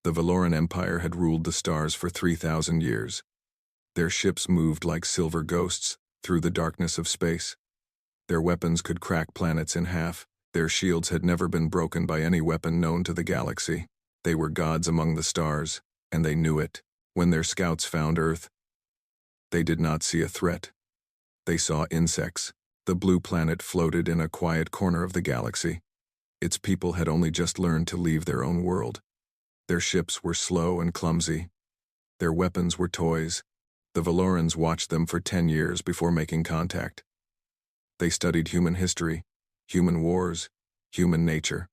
The Valoran Empire had ruled the stars for 3,000 years. Their ships moved like silver ghosts through the darkness of space. Their weapons could crack planets in half. Their shields had never been broken by any weapon known to the galaxy. They were gods among the stars, and they knew it. When their scouts found Earth, they did not see a threat. They saw insects. The blue planet floated in a quiet corner of the galaxy. Its people had only just learned to leave their own world. Their ships were slow and clumsy. Their weapons were toys. The Valorans watched them for 10 years before making contact. They studied human history, human wars, human nature.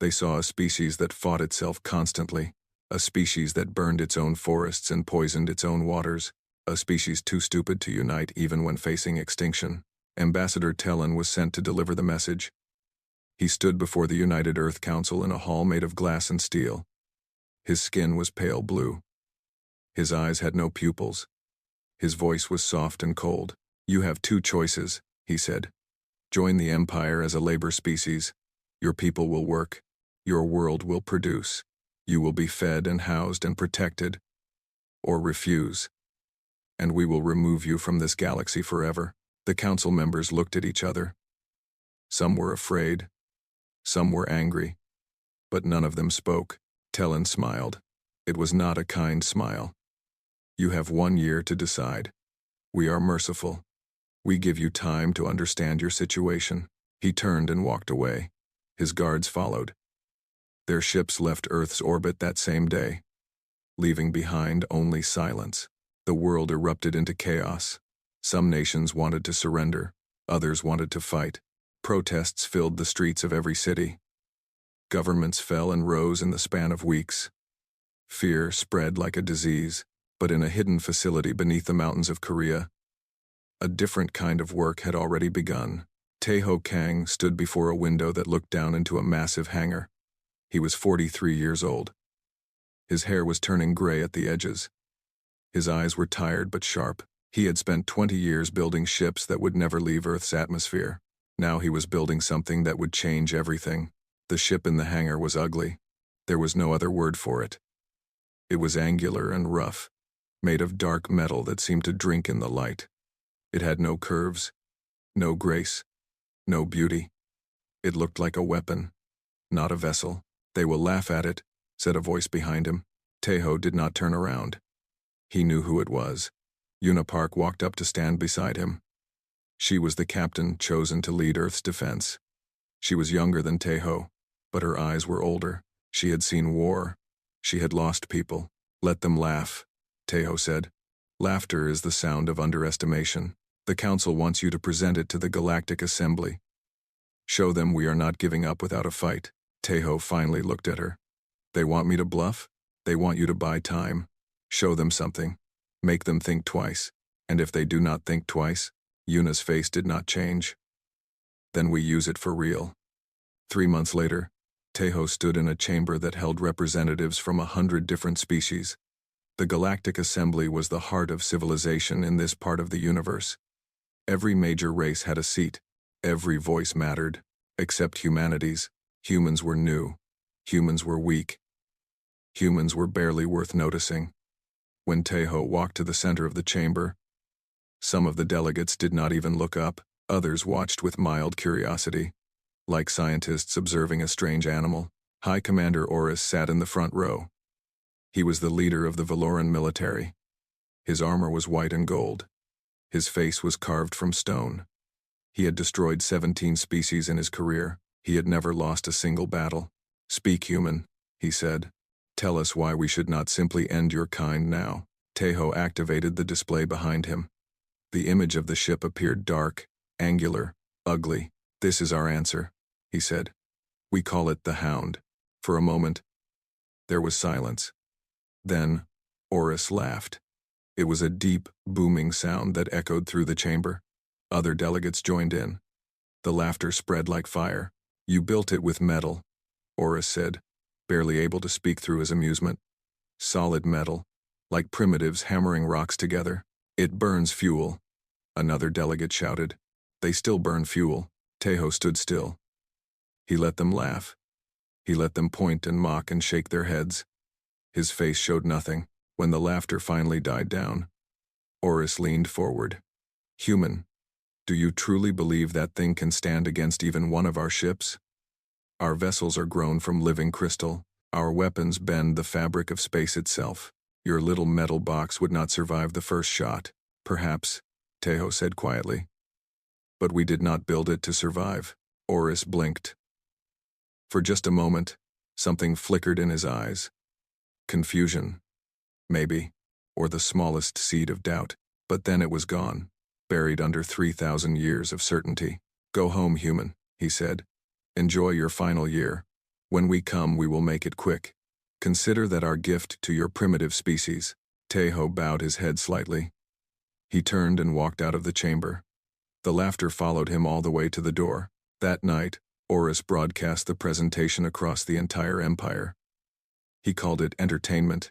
They saw a species that fought itself constantly, a species that burned its own forests and poisoned its own waters, a species too stupid to unite even when facing extinction. Ambassador Tellan was sent to deliver the message. He stood before the United Earth Council in a hall made of glass and steel. His skin was pale blue. His eyes had no pupils. His voice was soft and cold. "You have two choices," he said. "Join the Empire as a labor species. Your people will work. Your world will produce. You will be fed and housed and protected. Or refuse. And we will remove you from this galaxy forever." The council members looked at each other. Some were afraid. Some were angry. But none of them spoke. Tellan smiled. It was not a kind smile. "You have 1 year to decide. We are merciful. We give you time to understand your situation." He turned and walked away. His guards followed. Their ships left Earth's orbit that same day, leaving behind only silence. The world erupted into chaos. Some nations wanted to surrender. Others wanted to fight. Protests filled the streets of every city. Governments fell and rose in the span of weeks. Fear spread like a disease. But in a hidden facility beneath the mountains of Korea, a different kind of work had already begun. Taeho Kang stood before a window that looked down into a massive hangar. He was 43 years old. His hair was turning gray at the edges. His eyes were tired but sharp. He had spent 20 years building ships that would never leave Earth's atmosphere. Now he was building something that would change everything. The ship in the hangar was ugly. There was no other word for it. It was angular and rough, made of dark metal that seemed to drink in the light. It had no curves, no grace, no beauty. It looked like a weapon, not a vessel. "They will laugh at it," said a voice behind him. Taeho did not turn around. He knew who it was. Yuna Park walked up to stand beside him. She was the captain chosen to lead Earth's defense. She was younger than Taeho, but her eyes were older. She had seen war. She had lost people. "Let them laugh," Taeho said. "Laughter is the sound of underestimation. The Council wants you to present it to the Galactic Assembly. Show them we are not giving up without a fight." Taeho finally looked at her. "They want me to bluff? They want you to buy time. Show them something. Make them think twice. And if they do not think twice," Yuna's face did not change, "then we use it for real." 3 months later, Taeho stood in a chamber that held representatives from 100 different species. The Galactic Assembly was the heart of civilization in this part of the universe. Every major race had a seat. Every voice mattered, except humanity's. Humans were new. Humans were weak. Humans were barely worth noticing. When Taeho walked to the center of the chamber, some of the delegates did not even look up. Others watched with mild curiosity, like scientists observing a strange animal. High Commander Oris sat in the front row. He was the leader of the Valoran military. His armor was white and gold. His face was carved from stone. He had destroyed 17 species in his career. He had never lost a single battle. "Speak, human," he said. "Tell us why we should not simply end your kind now." Taeho activated the display behind him. The image of the ship appeared dark, angular, ugly. "This is our answer," he said. "We call it the Hound." For a moment, there was silence. Then, Oris laughed. It was a deep, booming sound that echoed through the chamber. Other delegates joined in. The laughter spread like fire. "You built it with metal," Oris said, barely able to speak through his amusement. "Solid metal, like primitives hammering rocks together. It burns fuel," another delegate shouted. "They still burn fuel." Taeho stood still. He let them laugh. He let them point and mock and shake their heads. His face showed nothing. When the laughter finally died down, Oris leaned forward. Human, do you truly believe that thing can stand against even one of our ships? Our vessels are grown from living crystal. Our weapons bend the fabric of space itself. Your little metal box would not survive the first shot. Perhaps, Tejo said quietly. But we did not build it to survive. Oris blinked. For just a moment, something flickered in his eyes. Confusion, maybe, or the smallest seed of doubt. But then it was gone, buried under 3,000 years of certainty. Go home, human, he said. Enjoy your final year. When we come, we will make it quick. Consider that our gift to your primitive species. Tejo bowed his head slightly. He turned and walked out of the chamber. The laughter followed him all the way to the door. That night, Oris broadcast the presentation across the entire empire. He called it entertainment.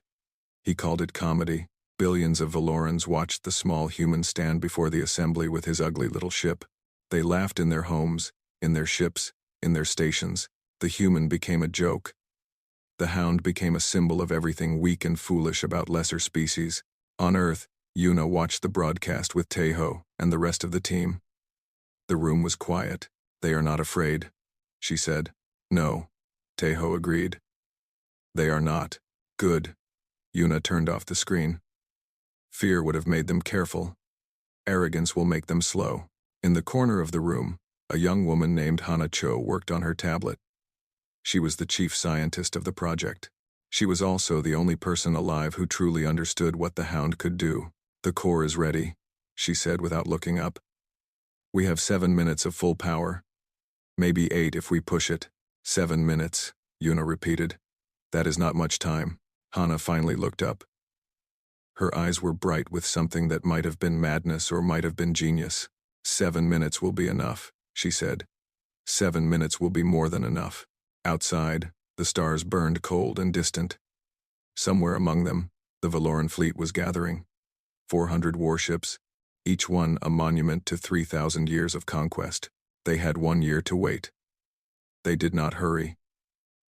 He called it comedy. Billions of Valorans watched the small human stand before the assembly with his ugly little ship. They laughed in their homes, in their ships, in their stations. The human became a joke. The hound became a symbol of everything weak and foolish about lesser species. On Earth, Yuna watched the broadcast with Tejo and the rest of the team. The room was quiet. They are not afraid, she said. No, Tejo agreed. They are not. Good. Yuna turned off the screen. Fear would have made them careful. Arrogance will make them slow. In the corner of the room, a young woman named Hana Cho worked on her tablet. She was the chief scientist of the project. She was also the only person alive who truly understood what the hound could do. The core is ready, she said without looking up. We have 7 minutes of full power. Maybe 8 if we push it. 7 minutes, Yuna repeated. That is not much time. Hana finally looked up. Her eyes were bright with something that might have been madness or might have been genius. 7 minutes will be enough, she said. 7 minutes will be more than enough. Outside, the stars burned cold and distant. Somewhere among them, the Valoran fleet was gathering. 400 warships, each one a monument to 3,000 years of conquest. They had 1 year to wait. They did not hurry.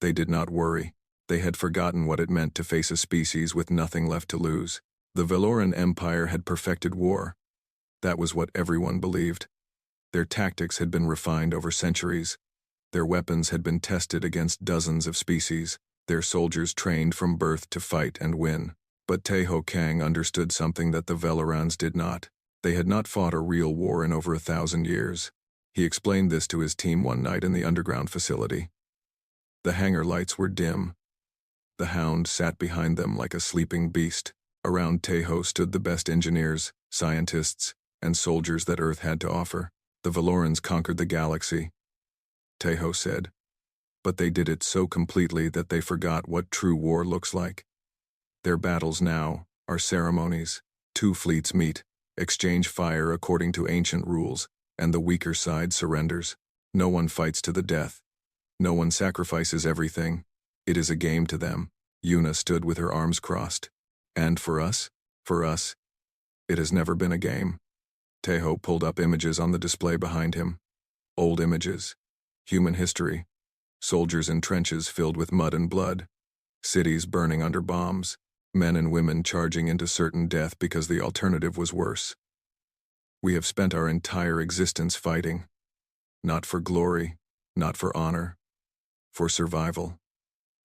They did not worry. They had forgotten what it meant to face a species with nothing left to lose. The Valoran Empire had perfected war. That was what everyone believed. Their tactics had been refined over centuries. Their weapons had been tested against dozens of species. Their soldiers trained from birth to fight and win. But Tejo Kang understood something that the Valorans did not. They had not fought a real war in over 1,000 years. He explained this to his team one night in the underground facility. The hangar lights were dim. The hound sat behind them like a sleeping beast. Around Tejo stood the best engineers, scientists, and soldiers that Earth had to offer. The Valorans conquered the galaxy, Tejo said. But they did it so completely that they forgot what true war looks like. Their battles now are ceremonies. 2 fleets meet, exchange fire according to ancient rules, and the weaker side surrenders. No one fights to the death. No one sacrifices everything. It is a game to them. Yuna stood with her arms crossed. And for us, it has never been a game. Tejo pulled up images on the display behind him. Old images. Human history. Soldiers in trenches filled with mud and blood. Cities burning under bombs. Men and women charging into certain death because the alternative was worse. We have spent our entire existence fighting. Not for glory, not for honor. For survival.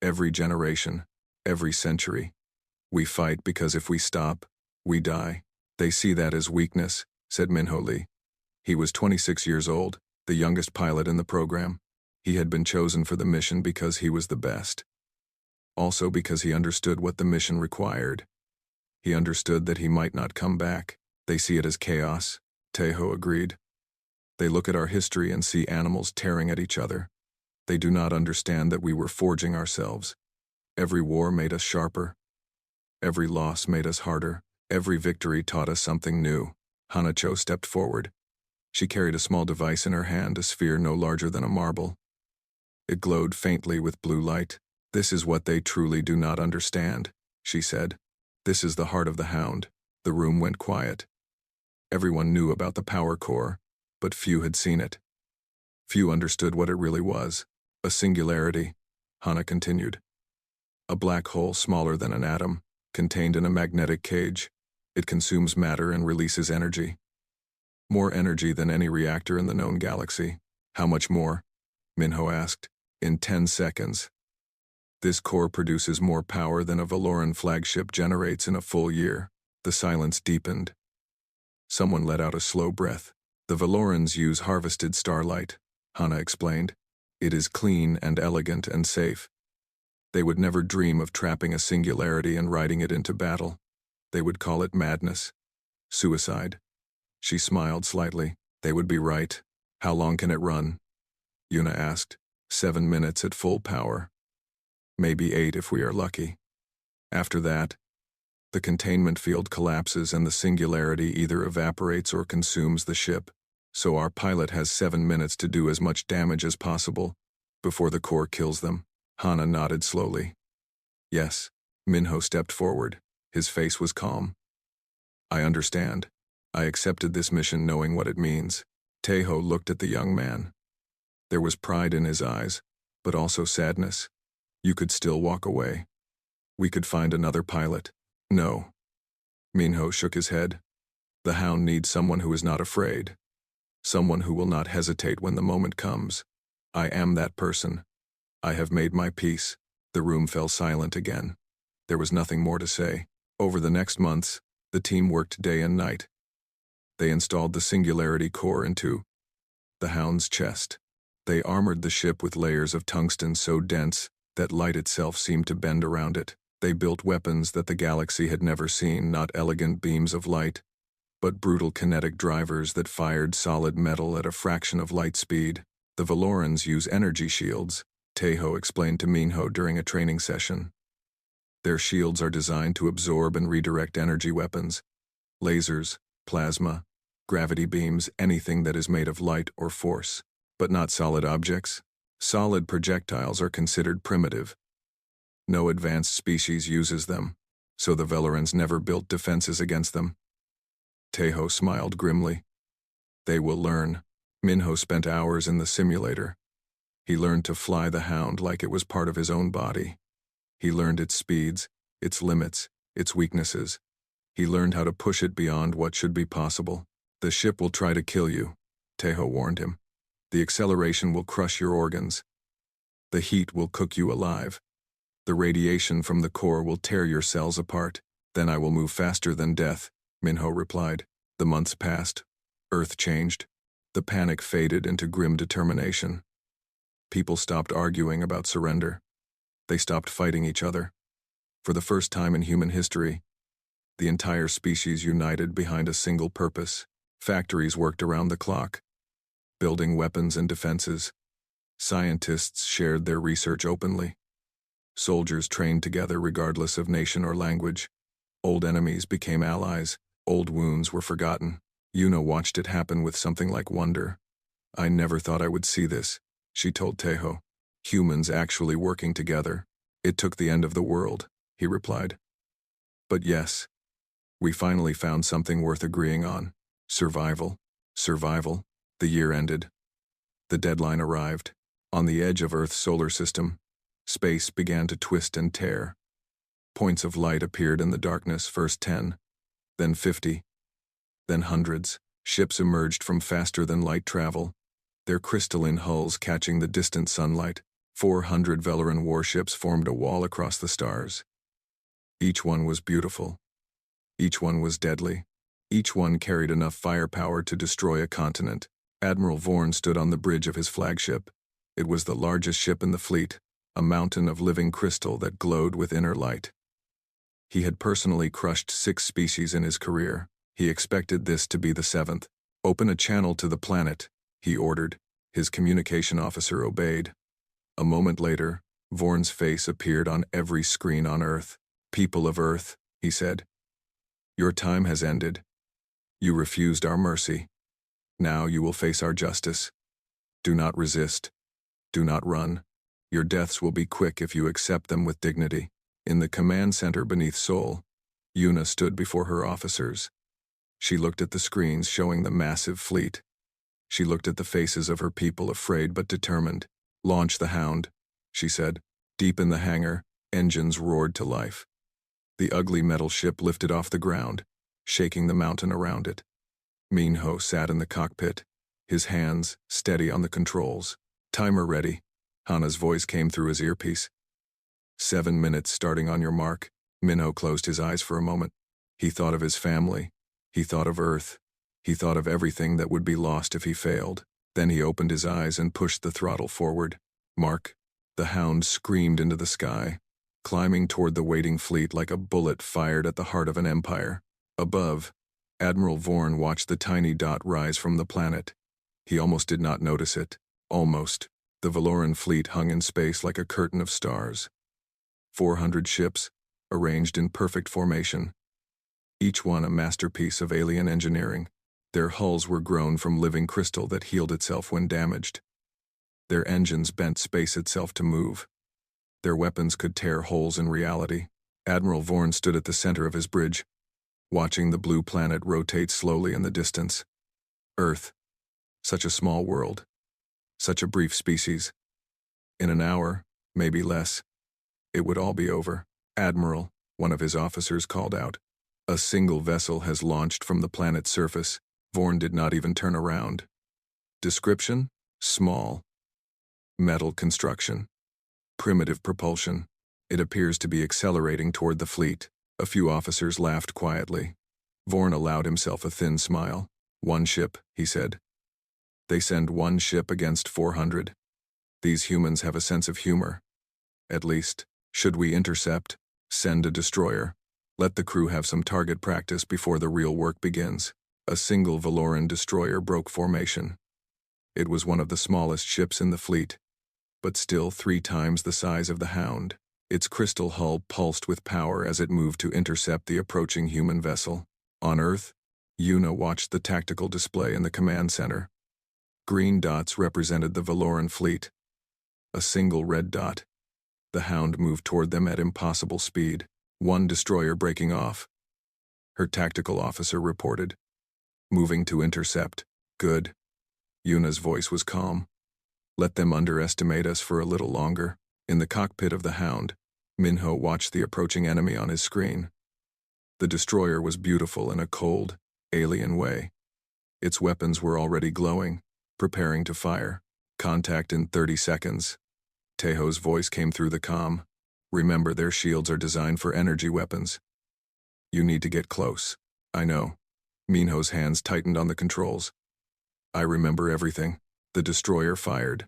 Every generation, every century. We fight because if we stop, we die. They see that as weakness, said Minho Lee. He was 26 years old, the youngest pilot in the program. He had been chosen for the mission because he was the best. Also because he understood what the mission required. He understood that he might not come back. They see it as chaos, Tejo agreed. They look at our history and see animals tearing at each other. They do not understand that we were forging ourselves. Every war made us sharper. Every loss made us harder. Every victory taught us something new. Hanacho stepped forward. She carried a small device in her hand, a sphere no larger than a marble. It glowed faintly with blue light. This is what they truly do not understand, she said. This is the heart of the hound. The room went quiet. Everyone knew about the power core, but few had seen it. Few understood what it really was. A singularity, Hana continued. A black hole smaller than an atom, contained in a magnetic cage. It consumes matter and releases energy. More energy than any reactor in the known galaxy. How much more? Minho asked. In 10 seconds. This core produces more power than a Valoran flagship generates in a full year. The silence deepened. Someone let out a slow breath. The Valorans use harvested starlight, Hana explained. It is clean and elegant and safe. They would never dream of trapping a singularity and riding it into battle. They would call it madness. Suicide. She smiled slightly. They would be right. How long can it run? Yuna asked. 7 minutes at full power. Maybe 8 if we are lucky. After that, the containment field collapses and the singularity either evaporates or consumes the ship, so our pilot has 7 minutes to do as much damage as possible before the core kills them. Hana nodded slowly. Yes. Minho stepped forward. His face was calm. I understand. I accepted this mission knowing what it means. Tejo looked at the young man. There was pride in his eyes, but also sadness. You could still walk away. We could find another pilot. No. Minho shook his head. The Hound needs someone who is not afraid. Someone who will not hesitate when the moment comes. I am that person. I have made my peace. The room fell silent again. There was nothing more to say. Over the next months, the team worked day and night. They installed the Singularity core into the Hound's chest. They armored the ship with layers of tungsten so dense that light itself seemed to bend around it. They built weapons that the galaxy had never seen, not elegant beams of light, but brutal kinetic drivers that fired solid metal at a fraction of light speed. The Valorans use energy shields, Tejo explained to Minho during a training session. Their shields are designed to absorb and redirect energy weapons. Lasers, plasma, gravity beams, anything that is made of light or force. But not solid objects. Solid projectiles are considered primitive. No advanced species uses them, so the Valorans never built defenses against them. Tejo smiled grimly. They will learn. Minho spent hours in the simulator. He learned to fly the Hound like it was part of his own body. He learned its speeds, its limits, its weaknesses. He learned how to push it beyond what should be possible. The ship will try to kill you, Tejo warned him. The acceleration will crush your organs. The heat will cook you alive. The radiation from the core will tear your cells apart. Then I will move faster than death, Minho replied. The months passed. Earth changed. The panic faded into grim determination. People stopped arguing about surrender. They stopped fighting each other. For the first time in human history, the entire species united behind a single purpose. Factories worked around the clock, building weapons and defenses. Scientists shared their research openly. Soldiers trained together regardless of nation or language. Old enemies became allies. Old wounds were forgotten. Yuna watched it happen with something like wonder. I never thought I would see this, she told Tejo. Humans actually working together. It took the end of the world, he replied. But yes, we finally found something worth agreeing on. Survival. Survival. The year ended. The deadline arrived. On the edge of Earth's solar system, space began to twist and tear. Points of light appeared in the darkness, first 10, then 50, then hundreds. Ships emerged from faster-than-light travel, their crystalline hulls catching the distant sunlight. 400 Valoran warships formed a wall across the stars. Each one was beautiful. Each one was deadly. Each one carried enough firepower to destroy a continent. Admiral Vorn stood on the bridge of his flagship. It was the largest ship in the fleet, a mountain of living crystal that glowed with inner light. He had personally crushed 6 species in his career. He expected this to be the 7th. Open a channel to the planet, he ordered. His communication officer obeyed. A moment later, Vorn's face appeared on every screen on Earth. People of Earth, he said. Your time has ended. You refused our mercy. Now you will face our justice. Do not resist. Do not run. Your deaths will be quick if you accept them with dignity. In the command center beneath Sol, Yuna stood before her officers. She looked at the screens showing the massive fleet. She looked at the faces of her people, afraid but determined. Launch the Hound, she said. Deep in the hangar, Engines roared to life. The ugly metal ship lifted off the ground, shaking the mountain around it. Minho sat in the cockpit, his hands steady on the controls. Timer ready. Hana's voice came through his earpiece. 7 minutes starting on your mark. Minho closed his eyes for a moment. He thought of his family. He thought of Earth. He thought of everything that would be lost if he failed. Then he opened his eyes and pushed the throttle forward. Mark. The hound screamed into the sky, climbing toward the waiting fleet like a bullet fired at the heart of an empire. Above, Admiral Vorn watched the tiny dot rise from the planet. He almost did not notice it. Almost. The Valoran fleet hung in space like a curtain of stars. 400 ships, arranged in perfect formation. Each one a masterpiece of alien engineering. Their hulls were grown from living crystal that healed itself when damaged. Their engines bent space itself to move. Their weapons could tear holes in reality. Admiral Vorn stood at the center of his bridge, watching the blue planet rotate slowly in the distance. Earth. Such a small world. Such a brief species. In an hour, maybe less, it would all be over. Admiral, one of his officers called out. A single vessel has launched from the planet's surface. Vorn did not even turn around. Description? Small. Metal construction. Primitive propulsion. It appears to be accelerating toward the fleet. A few officers laughed quietly. Vorn allowed himself a thin smile. 1 ship, he said. They send 1 ship against 400. These humans have a sense of humor. At least, should we intercept, send a destroyer. Let the crew have some target practice before the real work begins. A single Valoran destroyer broke formation. It was one of the smallest ships in the fleet, but still 3 times the size of the Hound. Its crystal hull pulsed with power as it moved to intercept the approaching human vessel. On Earth, Yuna watched the tactical display in the command center. Green dots represented the Valoran fleet. A single red dot. The Hound moved toward them at impossible speed, 1 destroyer breaking off. Her tactical officer reported. Moving to intercept. Good. Yuna's voice was calm. Let them underestimate us for a little longer. In the cockpit of the Hound, Minho watched the approaching enemy on his screen. The destroyer was beautiful in a cold, alien way. Its weapons were already glowing, preparing to fire. Contact in 30 seconds. Tejo's voice came through the comm. Remember, their shields are designed for energy weapons. You need to get close. I know. Minho's hands tightened on the controls. I remember everything. The destroyer fired.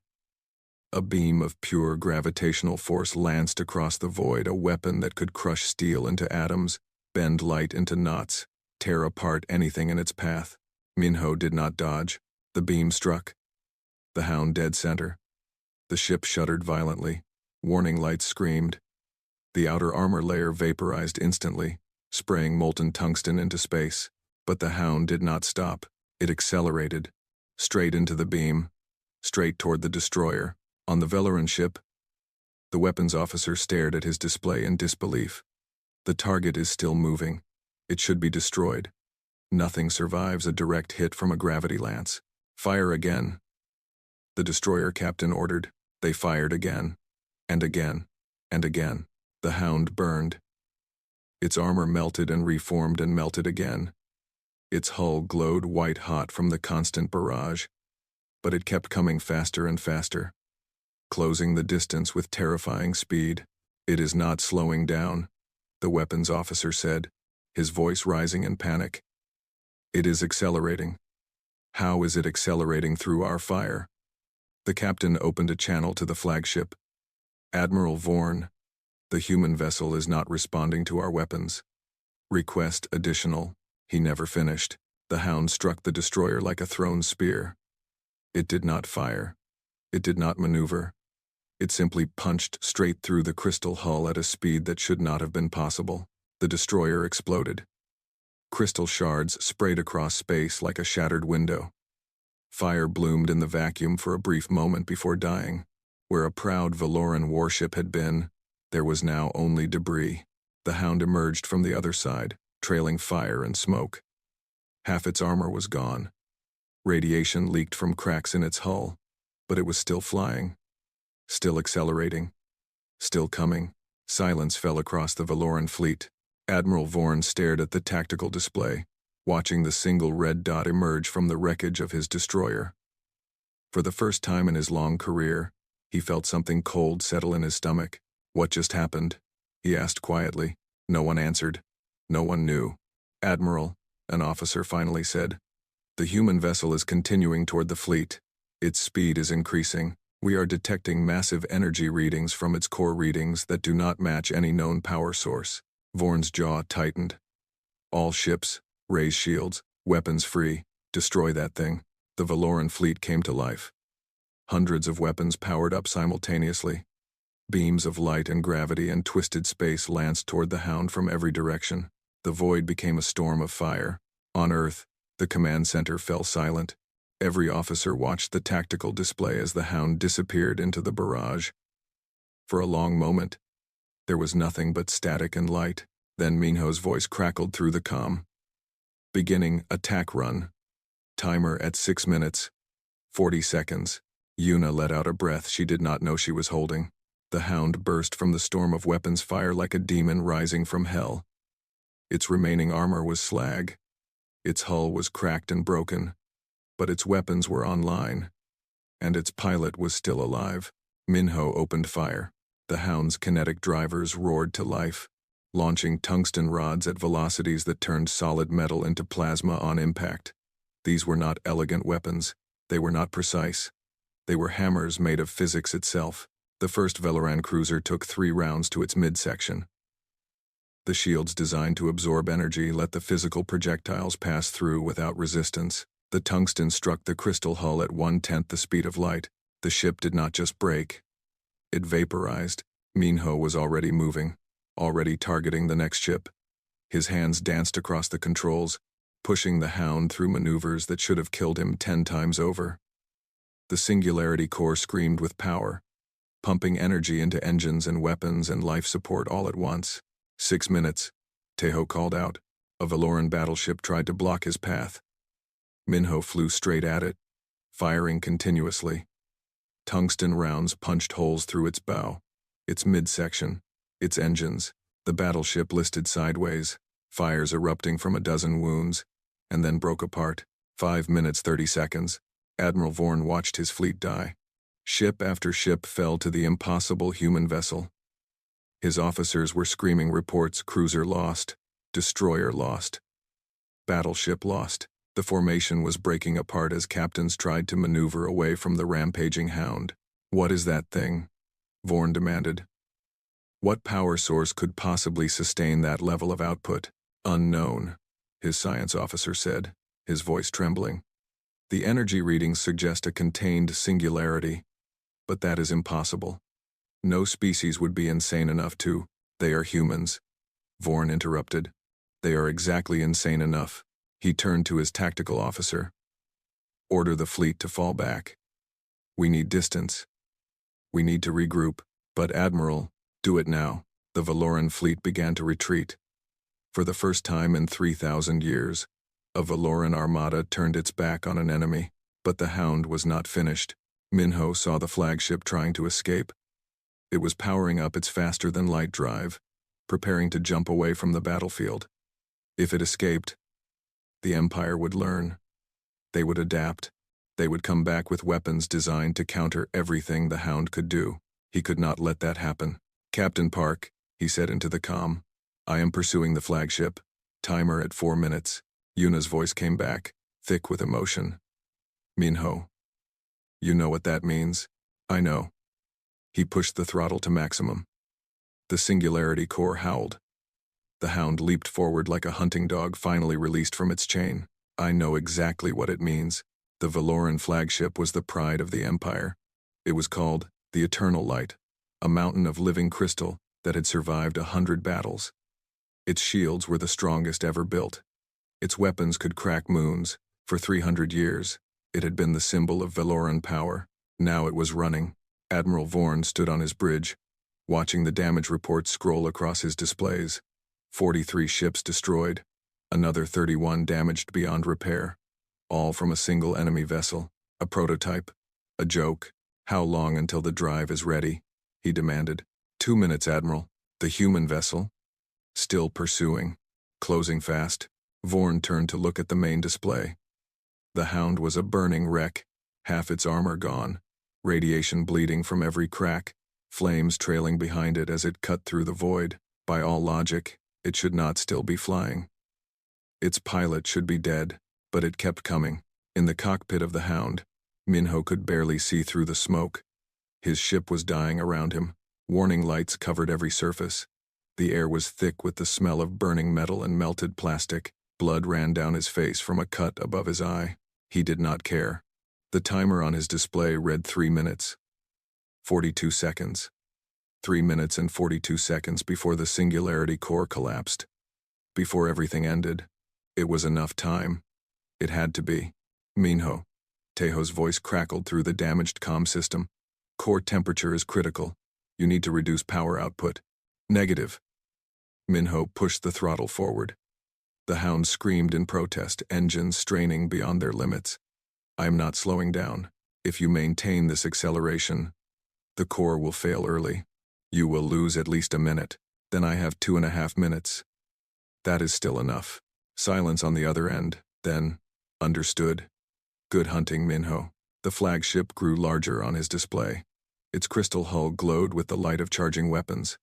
A beam of pure gravitational force lanced across the void, a weapon that could crush steel into atoms, bend light into knots, tear apart anything in its path. Minho did not dodge. The beam struck. The Hound dead center. The ship shuddered violently. Warning lights screamed. The outer armor layer vaporized instantly, spraying molten tungsten into space. But the Hound did not stop. It accelerated. Straight into the beam. Straight toward the destroyer. On the Valoran ship, the weapons officer stared at his display in disbelief. The target is still moving. It should be destroyed. Nothing survives a direct hit from a gravity lance. Fire again. The destroyer captain ordered. They fired again. And again. And again. The Hound burned. Its armor melted and reformed and melted again. Its hull glowed white-hot from the constant barrage. But it kept coming faster and faster, closing the distance with terrifying speed. It is not slowing down, the weapons officer said, his voice rising in panic. It is accelerating. How is it accelerating through our fire? The captain opened a channel to the flagship. Admiral Vorn, the human vessel is not responding to our weapons. Request additional. He never finished. The Hound struck the destroyer like a thrown spear. It did not fire. It did not maneuver. It simply punched straight through the crystal hull at a speed that should not have been possible. The destroyer exploded. Crystal shards sprayed across space like a shattered window. Fire bloomed in the vacuum for a brief moment before dying. Where a proud Valoran warship had been, there was now only debris. The Hound emerged from the other side, trailing fire and smoke. Half its armor was gone. Radiation leaked from cracks in its hull, but it was still flying. Still accelerating. Still coming. Silence fell across the Valoran fleet. Admiral Vorn stared at the tactical display, watching the single red dot emerge from the wreckage of his destroyer. For the first time in his long career, he felt something cold settle in his stomach. What just happened? He asked quietly. No one answered. No one knew. Admiral, an officer finally said. The human vessel is continuing toward the fleet. Its speed is increasing. We are detecting massive energy readings from its core readings that do not match any known power source. Vorn's jaw tightened. All ships, raise shields, weapons free, destroy that thing. The Valoran fleet came to life. Hundreds of weapons powered up simultaneously. Beams of light and gravity and twisted space lanced toward the Hound from every direction. The void became a storm of fire. On Earth, the command center fell silent. Every officer watched the tactical display as the Hound disappeared into the barrage. For a long moment, there was nothing but static and light. Then Minho's voice crackled through the comm. Beginning attack run. Timer at 6 minutes. 40 seconds. Yuna let out a breath she did not know she was holding. The Hound burst from the storm of weapons fire like a demon rising from hell. Its remaining armor was slag. Its hull was cracked and broken. But its weapons were online, and its pilot was still alive. Minho opened fire. The Hound's kinetic drivers roared to life, launching tungsten rods at velocities that turned solid metal into plasma on impact. These were not elegant weapons. They were not precise. They were hammers made of physics itself. The first Valoran cruiser took 3 rounds to its midsection. The shields designed to absorb energy let the physical projectiles pass through without resistance. The tungsten struck the crystal hull at 1/10 the speed of light. The ship did not just break. It vaporized. Minho was already moving, already targeting the next ship. His hands danced across the controls, pushing the Hound through maneuvers that should have killed him 10 times over. The Singularity Core screamed with power, pumping energy into engines and weapons and life support all at once. 6 minutes, Teho called out. A Valoran battleship tried to block his path. Minho flew straight at it, firing continuously. Tungsten rounds punched holes through its bow, its midsection, its engines. The battleship listed sideways, fires erupting from a dozen wounds, and then broke apart. 5 minutes 30 seconds. Admiral Vorn watched his fleet die. Ship after ship fell to the impossible human vessel. His officers were screaming reports: cruiser lost, destroyer lost, battleship lost. The formation was breaking apart as captains tried to maneuver away from the rampaging Hound. What is that thing? Vorn demanded. What power source could possibly sustain that level of output? Unknown, his science officer said, his voice trembling. The energy readings suggest a contained singularity, but that is impossible. No species would be insane enough to. They are humans. Vorn interrupted. They are exactly insane enough. He turned to his tactical officer. Order the fleet to fall back. We need distance. We need to regroup. But Admiral, do it now. The Valoran fleet began to retreat. For the first time in 3,000 years, a Valoran armada turned its back on an enemy. But the Hound was not finished. Minho saw the flagship trying to escape. It was powering up its faster-than-light drive, preparing to jump away from the battlefield. If it escaped, the Empire would learn. They would adapt. They would come back with weapons designed to counter everything the Hound could do. He could not let that happen. Captain Park, he said into the comm, I am pursuing the flagship. Timer at 4 minutes. Yuna's voice came back, thick with emotion. Minho. You know what that means? I know. He pushed the throttle to maximum. The Singularity Core howled. The Hound leaped forward like a hunting dog finally released from its chain. I know exactly what it means. The Valoran flagship was the pride of the Empire. It was called the Eternal Light, a mountain of living crystal that had survived 100 battles. Its shields were the strongest ever built. Its weapons could crack moons. For 300 years, it had been the symbol of Valoran power. Now it was running. Admiral Vorn stood on his bridge, watching the damage reports scroll across his displays. 43 ships destroyed, another 31 damaged beyond repair, all from a single enemy vessel. A prototype, a joke. How long until the drive is ready? He demanded. 2 minutes, Admiral. The human vessel, still pursuing, closing fast. Vorn turned to look at the main display. The Hound was a burning wreck, half its armor gone, radiation bleeding from every crack, flames trailing behind it as it cut through the void. By all logic, it should not still be flying. Its pilot should be dead, but it kept coming. In the cockpit of the Hound, Minho could barely see through the smoke. His ship was dying around him. Warning lights covered every surface. The air was thick with the smell of burning metal and melted plastic. Blood ran down his face from a cut above his eye. He did not care. The timer on his display read 3 minutes. 42 seconds. 3 minutes and 42 seconds before the singularity core collapsed. Before everything ended. It was enough time. It had to be. Minho. Tejo's voice crackled through the damaged comm system. Core temperature is critical. You need to reduce power output. Negative. Minho pushed the throttle forward. The Hound screamed in protest, engines straining beyond their limits. I am not slowing down. If you maintain this acceleration, the core will fail early. You will lose at least a minute. Then I have 2.5 minutes. That is still enough. Silence on the other end. Then, understood. Good hunting, Minho. The flagship grew larger on his display. Its crystal hull glowed with the light of charging weapons.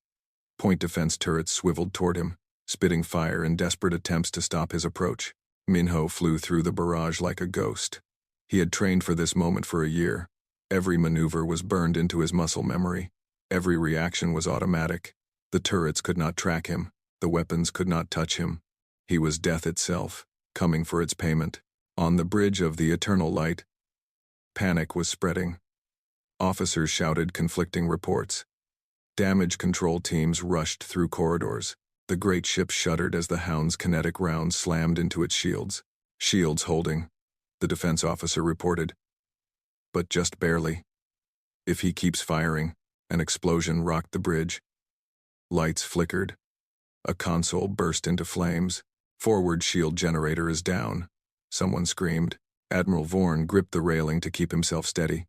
Point defense turrets swiveled toward him, spitting fire in desperate attempts to stop his approach. Minho flew through the barrage like a ghost. He had trained for this moment for a year. Every maneuver was burned into his muscle memory. Every reaction was automatic. The turrets could not track him. The weapons could not touch him. He was death itself, coming for its payment. On the bridge of the eternal light, panic was spreading. Officers shouted conflicting reports. Damage control teams rushed through corridors. The great ship shuddered as the Hound's kinetic rounds slammed into its shields. Shields holding, the defense officer reported. But just barely. If he keeps firing, an explosion rocked the bridge. Lights flickered. A console burst into flames. Forward shield generator is down. Someone screamed. Admiral Vorn gripped the railing to keep himself steady.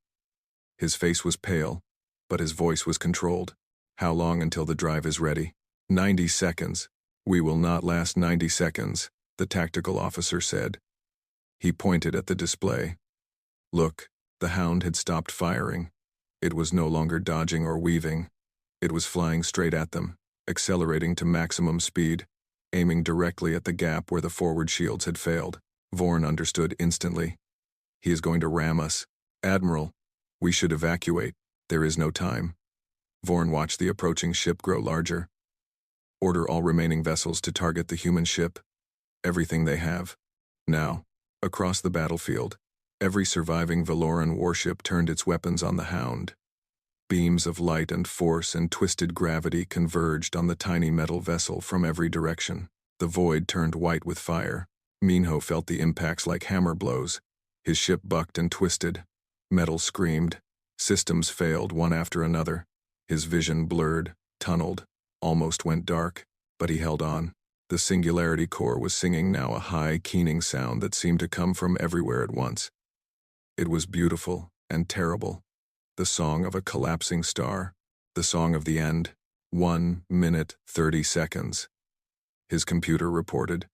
His face was pale, but his voice was controlled. How long until the drive is ready? 90 seconds. We will not last 90 seconds, the tactical officer said. He pointed at the display. Look, the Hound had stopped firing. It was no longer dodging or weaving. It was flying straight at them, accelerating to maximum speed, aiming directly at the gap where the forward shields had failed. Vorn understood instantly. He is going to ram us. Admiral, we should evacuate. There is no time. Vorn watched the approaching ship grow larger. Order all remaining vessels to target the human ship. Everything they have. Now, across the battlefield, every surviving Valoran warship turned its weapons on the Hound. Beams of light and force and twisted gravity converged on the tiny metal vessel from every direction. The void turned white with fire. Minho felt the impacts like hammer blows. His ship bucked and twisted. Metal screamed. Systems failed one after another. His vision blurred, tunneled, almost went dark, but he held on. The singularity core was singing now a high, keening sound that seemed to come from everywhere at once. It was beautiful and terrible. The song of a collapsing star. The song of the end. 1 minute, 30 seconds. His computer reported.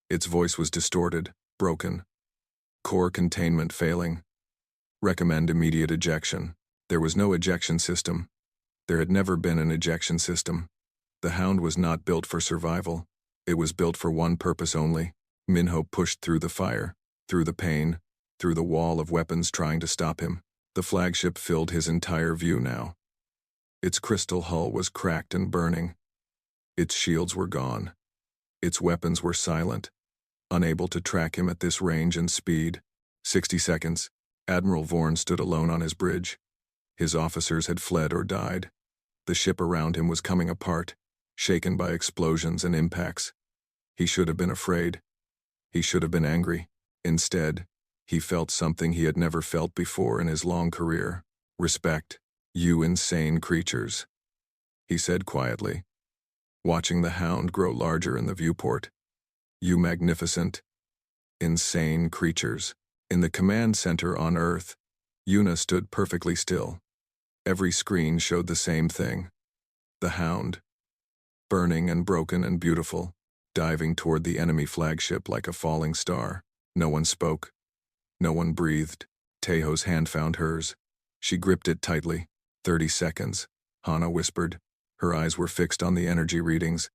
Its voice was distorted, broken. Core containment failing. Recommend immediate ejection. There was no ejection system. There had never been an ejection system. The Hound was not built for survival. It was built for one purpose only. Minho pushed through the fire, through the pain, through the wall of weapons trying to stop him. The flagship filled his entire view now. Its crystal hull was cracked and burning. Its shields were gone. Its weapons were silent, unable to track him at this range and speed. 60 seconds. Admiral Vorn stood alone on his bridge. His officers had fled or died. The ship around him was coming apart, shaken by explosions and impacts. He should have been afraid. He should have been angry. Instead, he felt something he had never felt before in his long career. Respect. You insane creatures, he said quietly, watching the Hound grow larger in the viewport. You magnificent, insane creatures. In the command center on Earth, Yuna stood perfectly still. Every screen showed the same thing. The Hound, burning and broken and beautiful, diving toward the enemy flagship like a falling star. No one spoke. No one breathed. Tejo's hand found hers. She gripped it tightly. 30 seconds, Hana whispered. Her eyes were fixed on the energy readings.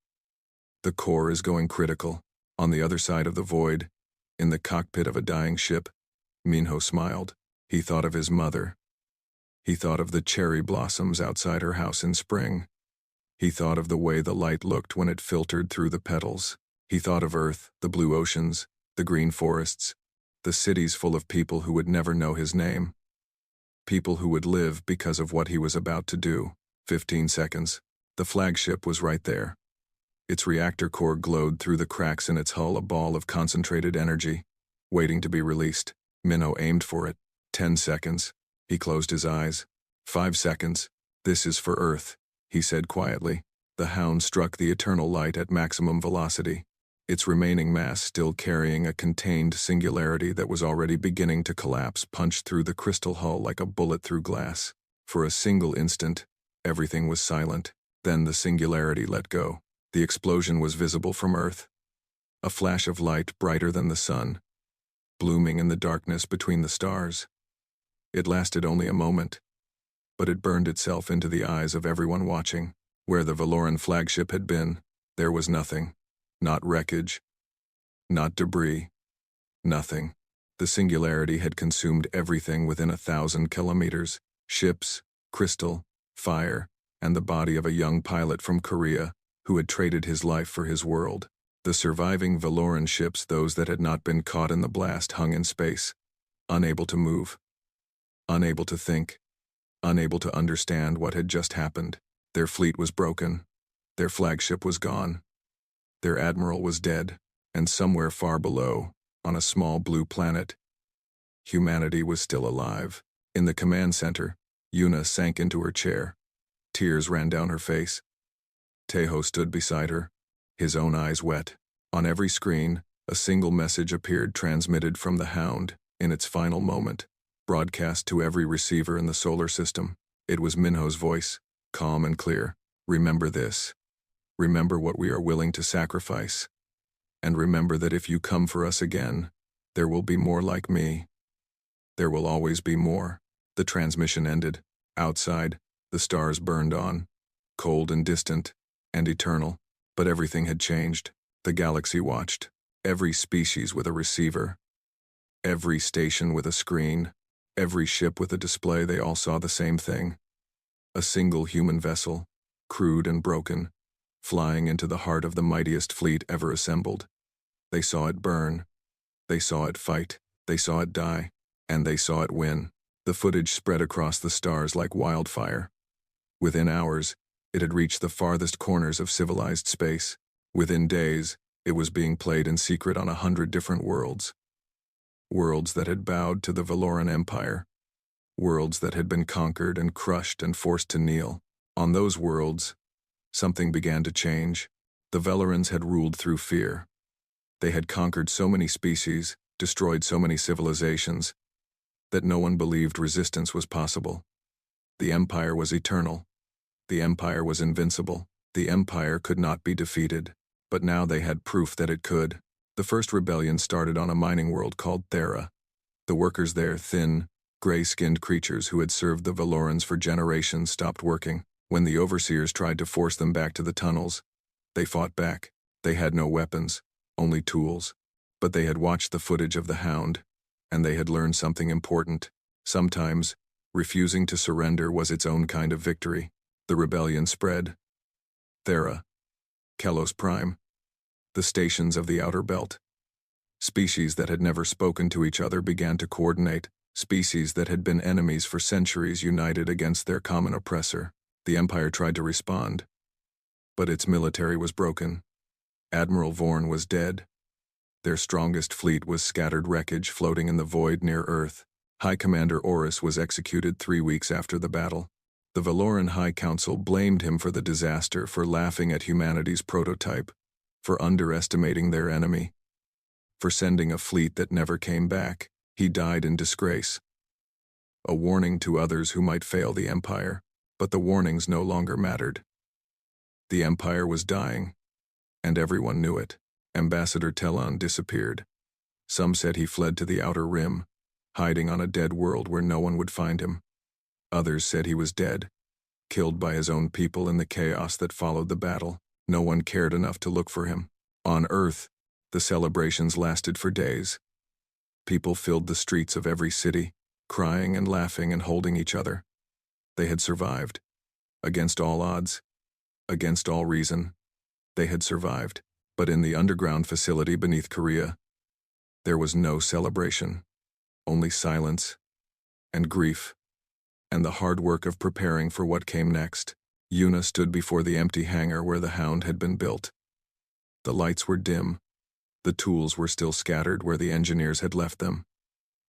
The core is going critical. On the other side of the void, in the cockpit of a dying ship, Minho smiled. He thought of his mother. He thought of the cherry blossoms outside her house in spring. He thought of the way the light looked when it filtered through the petals. He thought of Earth, the blue oceans, the green forests, the cities full of people who would never know his name. People who would live because of what he was about to do. 15 seconds. The flagship was right there. Its reactor core glowed through the cracks in its hull, a ball of concentrated energy, waiting to be released. Minho aimed for it. 10 seconds. He closed his eyes. 5 seconds. This is for Earth, he said quietly. The hound struck the eternal light at maximum velocity, its remaining mass still carrying a contained singularity that was already beginning to collapse, punched through the crystal hull like a bullet through glass. For a single instant, everything was silent. Then the singularity let go. The explosion was visible from Earth. A flash of light brighter than the sun, blooming in the darkness between the stars. It lasted only a moment, but it burned itself into the eyes of everyone watching. Where the Valoran flagship had been, there was nothing. Not wreckage. Not debris. Nothing. The singularity had consumed everything within 1,000 kilometers. Ships, crystal, fire, and the body of a young pilot from Korea who had traded his life for his world. The surviving Valoran ships, those that had not been caught in the blast, hung in space, unable to move, unable to think, unable to understand what had just happened. Their fleet was broken. Their flagship was gone. Their admiral was dead, and somewhere far below, on a small blue planet, humanity was still alive. In the command center, Yuna sank into her chair. Tears ran down her face. Tejo stood beside her, his own eyes wet. On every screen, a single message appeared, transmitted from the Hound in its final moment, broadcast to every receiver in the solar system. It was Minho's voice, calm and clear. Remember this. Remember what we are willing to sacrifice. And remember that if you come for us again, there will be more like me. There will always be more. The transmission ended. Outside, the stars burned on, cold and distant, and eternal. But everything had changed. The galaxy watched. Every species with a receiver. Every station with a screen. Every ship with a display. They all saw the same thing. A single human vessel, crude and broken, flying into the heart of the mightiest fleet ever assembled. They saw it burn. They saw it fight. They saw it die. And they saw it win. The footage spread across the stars like wildfire. Within hours, it had reached the farthest corners of civilized space. Within days, it was being played in secret on 100 different worlds. Worlds that had bowed to the Valoran Empire. Worlds that had been conquered and crushed and forced to kneel. On those worlds, something began to change. The Valorans had ruled through fear. They had conquered so many species, destroyed so many civilizations, that no one believed resistance was possible. The Empire was eternal. The Empire was invincible. The Empire could not be defeated. But now they had proof that it could. The first rebellion started on a mining world called Thera. The workers there, thin, gray-skinned creatures who had served the Valorans for generations, stopped working. When the overseers tried to force them back to the tunnels, they fought back. They had no weapons, only tools. But they had watched the footage of the Hound, and they had learned something important. Sometimes, refusing to surrender was its own kind of victory. The rebellion spread. Thera, Kelos Prime, the stations of the Outer Belt. Species that had never spoken to each other began to coordinate. Species that had been enemies for centuries united against their common oppressor. The Empire tried to respond, but its military was broken. Admiral Vorn was dead. Their strongest fleet was scattered wreckage floating in the void near Earth. High Commander Oris was executed 3 weeks after the battle. The Valoran High Council blamed him for the disaster, for laughing at humanity's prototype, for underestimating their enemy, for sending a fleet that never came back. He died in disgrace. A warning to others who might fail the Empire, but the warnings no longer mattered. The empire was dying, and everyone knew it. Ambassador Telon disappeared. Some said he fled to the Outer Rim, hiding on a dead world where no one would find him. Others said he was dead, killed by his own people in the chaos that followed the battle. No one cared enough to look for him. On Earth, the celebrations lasted for days. People filled the streets of every city, crying and laughing and holding each other. They had survived. Against all odds, against all reason, they had survived. But in the underground facility beneath Korea, there was no celebration, only silence and grief, and the hard work of preparing for what came next. Yuna stood before the empty hangar where the Hound had been built. The lights were dim. The tools were still scattered where the engineers had left them.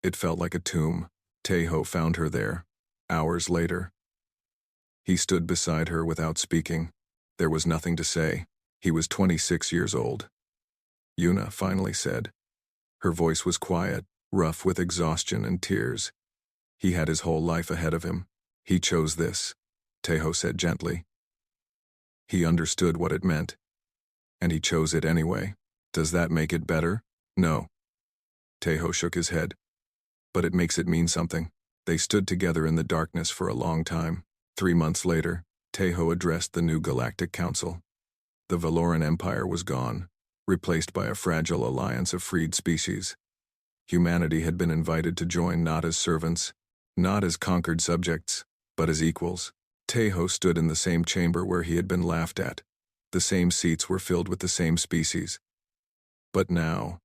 It felt like a tomb. Taeho found her there, hours later. He stood beside her without speaking. There was nothing to say. He was 26 years old. Yuna finally said. Her voice was quiet, rough with exhaustion and tears. He had his whole life ahead of him. He chose this, Taeho said gently. He understood what it meant, and he chose it anyway. Does that make it better? No. Taeho shook his head. But it makes it mean something. They stood together in the darkness for a long time. 3 months later, Taeho addressed the new Galactic Council. The Valoran Empire was gone, replaced by a fragile alliance of freed species. Humanity had been invited to join not as servants, not as conquered subjects, but as equals. Taeho stood in the same chamber where he had been laughed at. The same seats were filled with the same species. But now,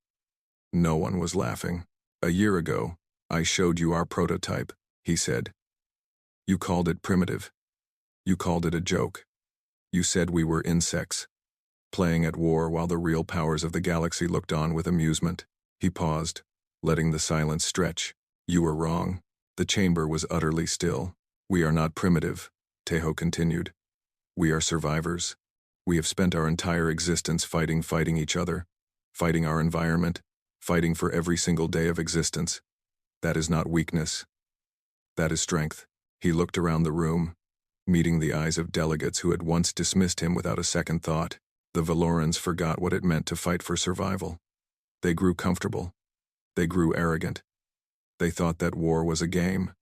no one was laughing. A year ago, I showed you our prototype, he said. You called it primitive. You called it a joke. You said we were insects, playing at war while the real powers of the galaxy looked on with amusement. He paused, letting the silence stretch. You were wrong. The chamber was utterly still. We are not primitive, Taeho continued. We are survivors. We have spent our entire existence fighting each other, fighting our environment, fighting for every single day of existence. That is not weakness. That is strength. He looked around the room, meeting the eyes of delegates who had once dismissed him without a second thought. The Valorans forgot what it meant to fight for survival. They grew comfortable. They grew arrogant. They thought that war was a game,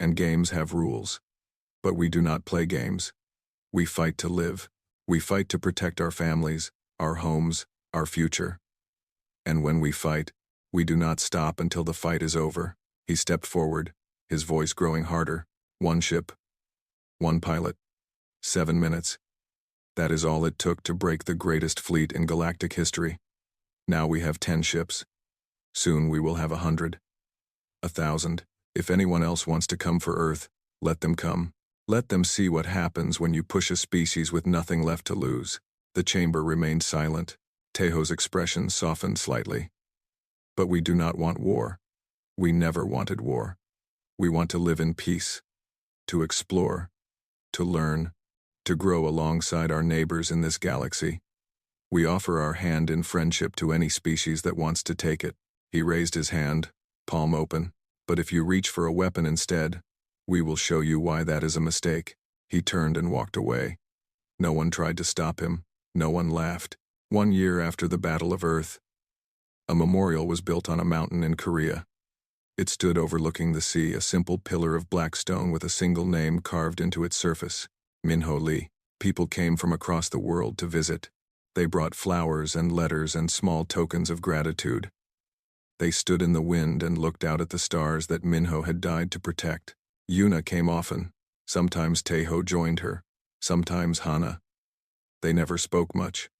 and games have rules. But we do not play games. We fight to live. We fight to protect our families, our homes, our future. And when we fight, we do not stop until the fight is over. He stepped forward, his voice growing harder. 1 ship, 1 pilot, 7 minutes. That is all it took to break the greatest fleet in galactic history. Now we have 10 ships. Soon we will have 100. 1,000. If anyone else wants to come for Earth, let them come. Let them see what happens when you push a species with nothing left to lose. The chamber remained silent. Taeho's expression softened slightly. But we do not want war. We never wanted war. We want to live in peace, to explore, to learn, to grow alongside our neighbors in this galaxy. We offer our hand in friendship to any species that wants to take it. He raised his hand, palm open. But if you reach for a weapon instead, we will show you why that is a mistake. He turned and walked away. No one tried to stop him. No one laughed. 1 year after the Battle of Earth, a memorial was built on a mountain in Korea. It stood overlooking the sea, a simple pillar of black stone with a single name carved into its surface, Minho Lee. People came from across the world to visit. They brought flowers and letters and small tokens of gratitude. They stood in the wind and looked out at the stars that Minho had died to protect. Yuna came often. Sometimes Taeho joined her, sometimes Hana. They never spoke much.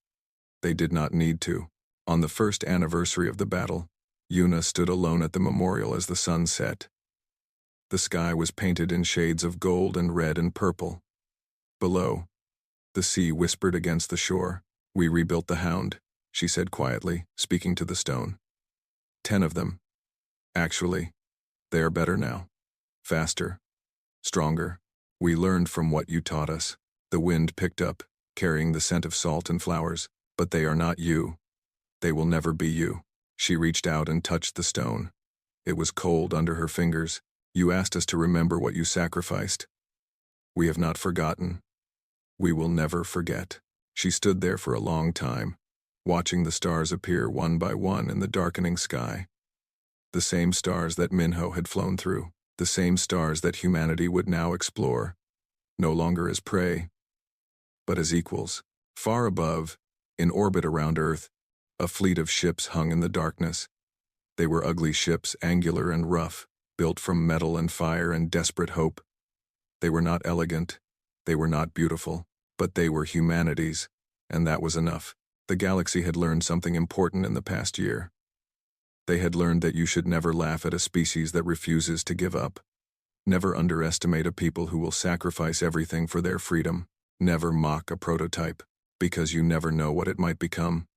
They did not need to. On the first anniversary of the battle, Yuna stood alone at the memorial as the sun set. The sky was painted in shades of gold and red and purple. Below, the sea whispered against the shore. We rebuilt the Hound, she said quietly, speaking to the stone. 10 of them. Actually, they are better now. Faster. Stronger. We learned from what you taught us. The wind picked up, carrying the scent of salt and flowers. But they are not you. They will never be you. She reached out and touched the stone. It was cold under her fingers. You asked us to remember what you sacrificed. We have not forgotten. We will never forget. She stood there for a long time, watching the stars appear one by one in the darkening sky. The same stars that Minho had flown through, the same stars that humanity would now explore, no longer as prey, but as equals. Far above, in orbit around Earth, a fleet of ships hung in the darkness. They were ugly ships, angular and rough, built from metal and fire and desperate hope. They were not elegant, they were not beautiful, but they were humanity's, and that was enough. The galaxy had learned something important in the past year. They had learned that you should never laugh at a species that refuses to give up. Never underestimate a people who will sacrifice everything for their freedom. Never mock a prototype, because you never know what it might become.